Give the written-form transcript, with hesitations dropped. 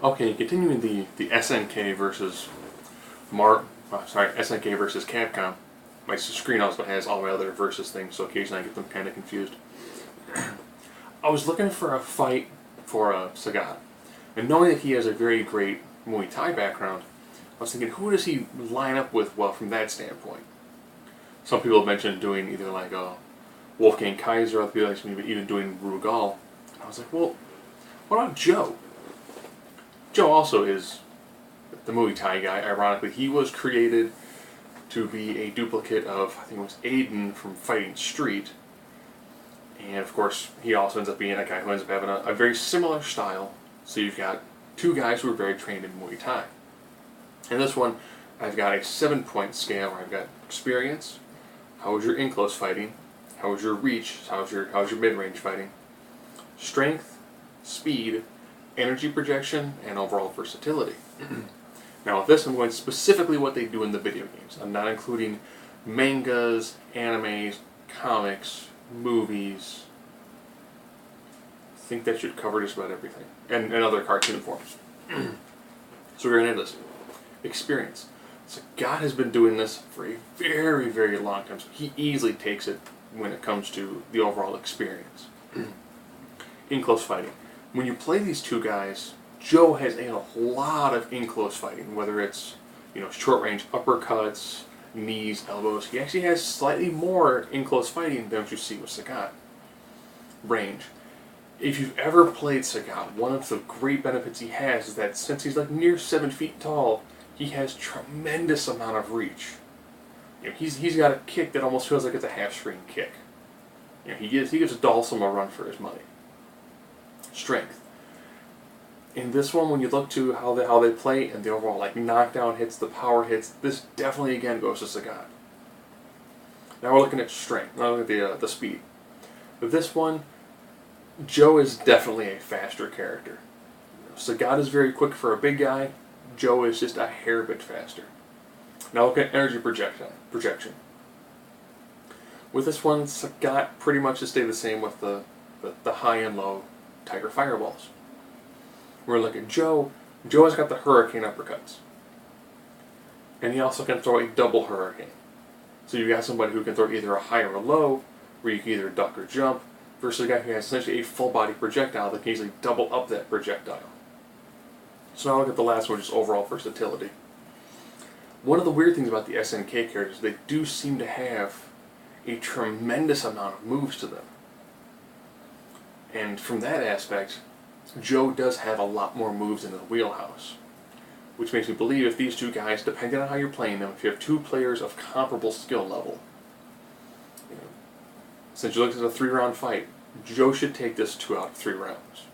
Okay, continuing the SNK versus SNK versus Capcom. My screen also has all my other versus things, so occasionally I get them kind of confused. I was looking for a fight for Sagat, and knowing that he has a very great Muay Thai background, I was thinking, who does he line up with well from that standpoint? Some people have mentioned doing either like a Wolfgang Kaiser, other people like maybe even doing Rugal. I was like, well, what about Joe? Joe also is the Muay Thai guy. Ironically, he was created to be a duplicate of, I think it was Aiden from Fighting Street. And of course, he also ends up being a guy who ends up having a very similar style. So you've got two guys who are very trained in Muay Thai. In this one, I've got a 7-point scale where I've got experience, how was your in-close fighting, how was your reach, how's your mid-range fighting, strength, speed, energy projection, and overall versatility. Now with this, I'm going specifically what they do in the video games. I'm not including mangas, animes, comics, movies. I think that should cover just about everything. And other cartoon forms. So we're going to end this. Experience. Sagat has been doing this for a very, very long time. So he easily takes it when it comes to the overall experience. In-close fighting. When you play these two guys, Joe has a lot of in-close fighting, whether it's short-range uppercuts, knees, elbows. He actually has slightly more in-close fighting than what you see with Sagat. Range. If you've ever played Sagat, one of the great benefits he has is that since he's like near 7 feet tall, he has tremendous amount of reach. He's got a kick that almost feels like it's a half-screen kick. He gives Dalsum a run for his money. Strength. In this one, when you look to how they play and the overall knockdown hits, the power hits, this definitely again goes to Sagat. Now we're looking at strength. Now look at the speed. With this one, Joe is definitely a faster character. Sagat is very quick for a big guy. Joe is just a hair bit faster. Now look at energy projection. With this one, Sagat pretty much just stay the same with the high and low Tiger Fireballs. We're going to look at Joe. Joe has got the Hurricane uppercuts. And he also can throw a double Hurricane. So you've got somebody who can throw either a high or a low, where you can either duck or jump, versus a guy who has essentially a full body projectile that can easily double up that projectile. So now look at the last one, just overall versatility. One of the weird things about the SNK characters, they do seem to have a tremendous amount of moves to them. And from that aspect, Joe does have a lot more moves in the wheelhouse. Which makes me believe if these two guys, depending on how you're playing them, if you have two players of comparable skill level, since you looked at a 3-round fight, Joe should take this 2 out of 3 rounds.